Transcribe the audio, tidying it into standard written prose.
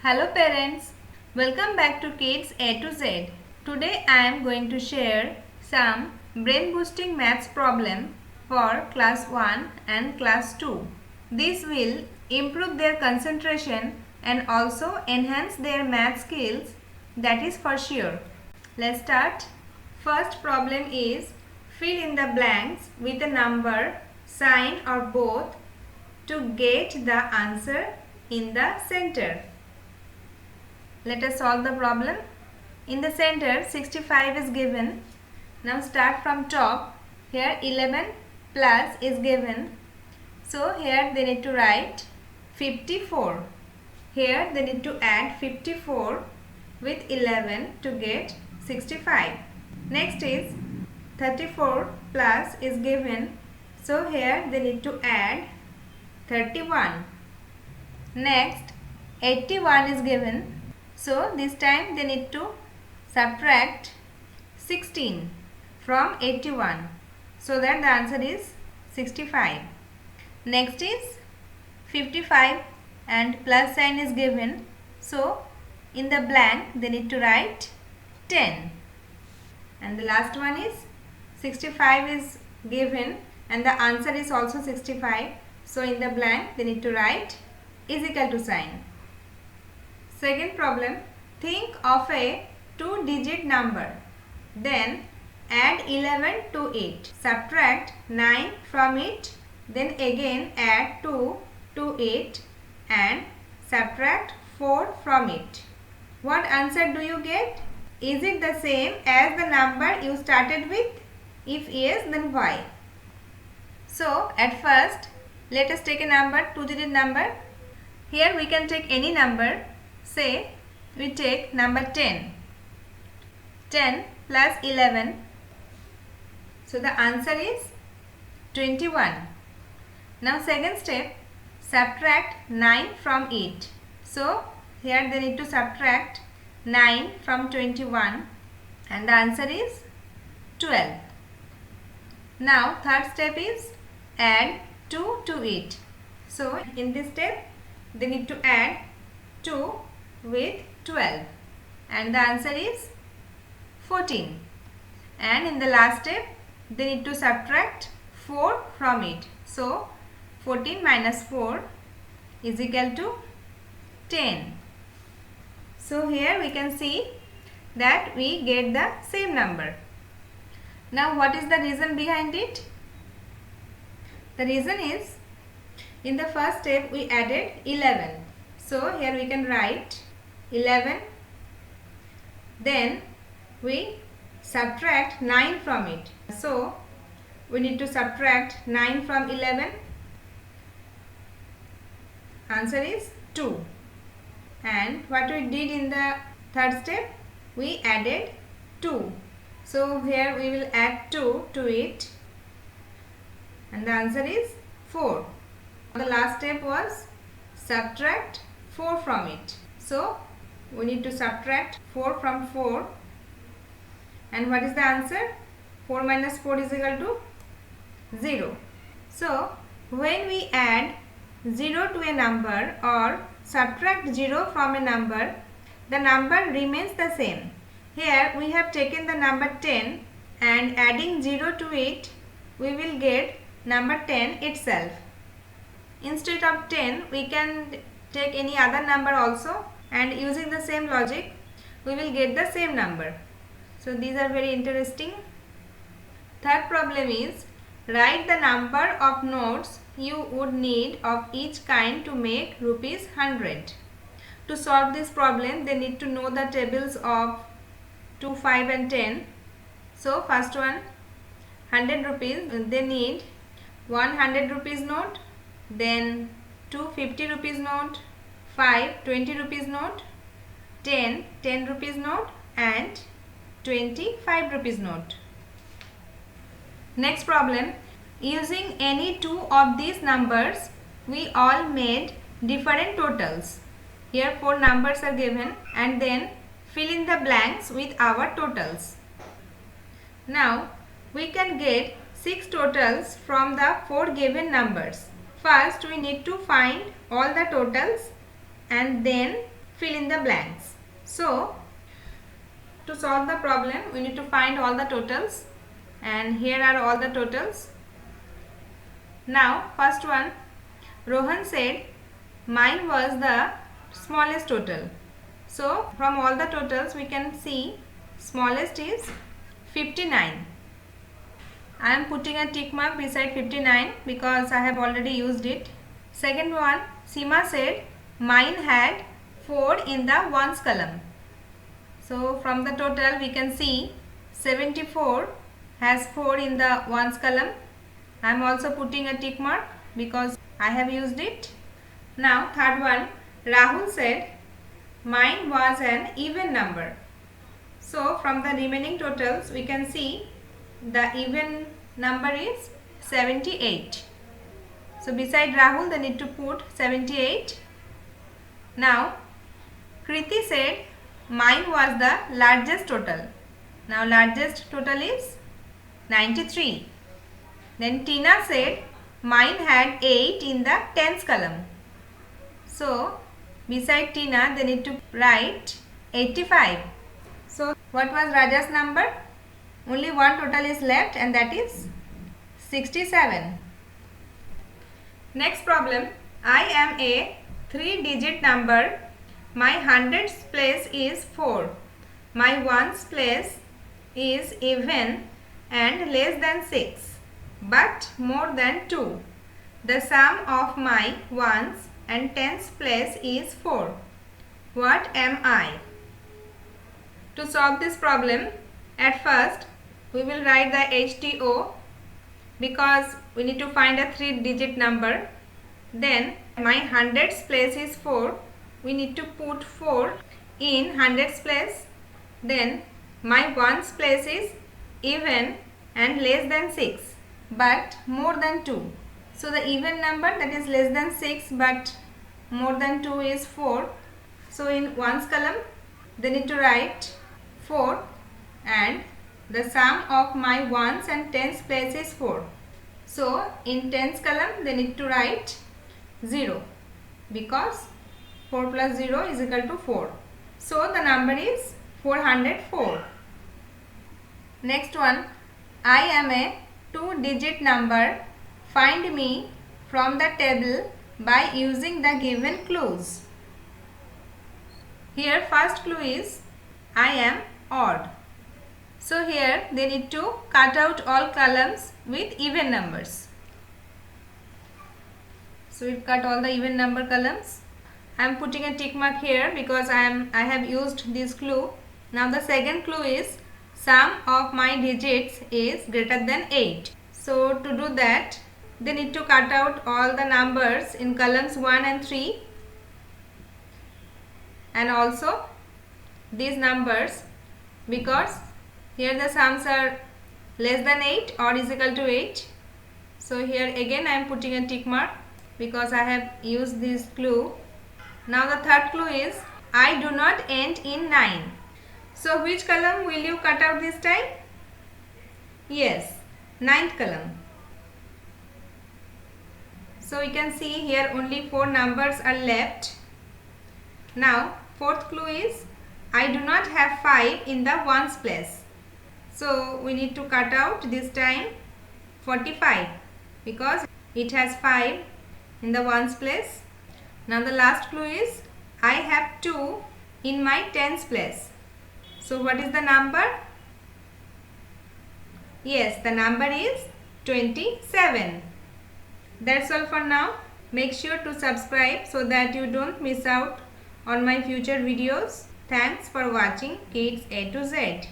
Hello parents, welcome back to Kids A to Z. Today I am going to share some brain boosting maths problem for class 1 and class 2. This will improve their concentration and also enhance their math skills, that is for sure. Let's start. First problem is fill in the blanks with a number, sign or both to get the answer in the center. Let us solve the problem. In the center 65 is given. Now start from top. Here 11 plus is given. So here they need to write 54. Here they need to add 54 with 11 to get 65. Next is 34 plus is given. So here they need to add 31. Next 81 is given. So this time they need to subtract 16 from 81 so that the answer is 65. Next is 55 and plus sign is given. So in the blank they need to write 10. And the last one is 65 is given and the answer is also 65. So in the blank they need to write is equal to sign. Second problem, think of a 2-digit number, then add 11 to it, subtract 9 from it, then again add 2 to it and subtract 4 from it. What answer do you get? Is it the same as the number you started with? If yes, then why? So at first, let us take a number, 2-digit number. Here we can take any number. Say we take number 10. 10 plus 11. So the answer is 21. Now second step, subtract 9 from it. So here they need to subtract 9 from 21 and the answer is 12. Now third step is add 2 to it. So in this step they need to add 2 with 12 and the answer is 14. And in the last step they need to subtract 4 from it. So 14 minus 4 is equal to 10. So here we can see that we get the same number. Now what is the reason behind it? The reason is in the first step we added 11. So here we can write 11, then we subtract 9 from it. So we need to subtract 9 from 11. Answer is 2. And what we did in the third step, we added 2. So here we will add 2 to it and the answer is 4. The last step was subtract 4 from it. So we need to subtract 4 from 4 and what is the answer? 4 minus 4 is equal to 0. So when we add 0 to a number or subtract 0 from a number, the number remains the same. Here we have taken the number 10 and adding 0 to it, we will get number 10 itself. Instead of 10, we can take any other number also and using the same logic, we will get the same number. So these are very interesting. Third problem is write the number of notes you would need of each kind to make rupees 100. To solve this problem, they need to know the tables of 2, 5 and 10. So first one, 100 rupees, they need 100 rupees note, then 2 50 rupees note, 5 20 rupees note, 10 10 rupees note and 25 rupees note. Next problem, using any two of these numbers, we all made different totals. Here 4 numbers are given and then fill in the blanks with our totals. Now we can get 6 totals from the 4 given numbers. First we need to find all the totals and then fill in the blanks. So, to solve the problem, we need to find all the totals, and here are all the totals. Now, first one, Rohan said, mine was the smallest total. So, from all the totals, we can see smallest is 59. I am putting a tick mark beside 59 because I have already used it. Second one, Seema said, mine had 4 in the ones column. So, from the total, we can see 74 has 4 in the ones column. I am also putting a tick mark because I have used it. Now, third one, Rahul said, mine was an even number. So, from the remaining totals, we can see the even number is 78. So, beside Rahul, they need to put 78. Now, Kriti said, mine was the largest total. Now, largest total is 93. Then Tina said, mine had 8 in the tens column. So, beside Tina, they need to write 85. So, what was Raja's number? Only one total is left, and that is 67. Next problem. I am a 3-digit number. My hundreds place is 4. My ones place is even and less than 6, but more than 2. The sum of my ones and tens place is 4. What am I? To solve this problem, at first we will write the HTO because we need to find a 3-digit number. Then my hundreds place is 4. We need to put 4 in hundreds place. Then my ones place is even and less than 6 but more than 2. So the even number, that is less than 6 but more than 2, is 4. So in ones column they need to write 4 and the sum of my ones and tens place is 4. So in tens column they need to write 0 because 4 plus 0 is equal to 4. So the number is 404. Next one, I am a 2-digit number. Find me from the table by using the given clues. Here first clue is I am odd. So here they need to cut out all columns with even numbers. So we cut all the even number columns. I am putting a tick mark here because I have used this clue. Now the second clue is sum of my digits is greater than 8. So to do that, they need to cut out all the numbers in columns 1 and 3 and also these numbers, because here the sums are less than 8 or is equal to 8. So here again I am putting a tick mark because I have used this clue. Now the third clue is I do not end in 9. So which column will you cut out this time? Yes, 9th column. So you can see here only 4 numbers are left. Now fourth clue is I do not have 5 in the ones place. So we need to cut out this time 45 because it has 5 in the ones place. Now the last clue is I have 2 in my tens place. So what is the number? Yes, the number is 27. That's all for now. Make sure to subscribe so that you don't miss out on my future videos. Thanks for watching Kids A to Z.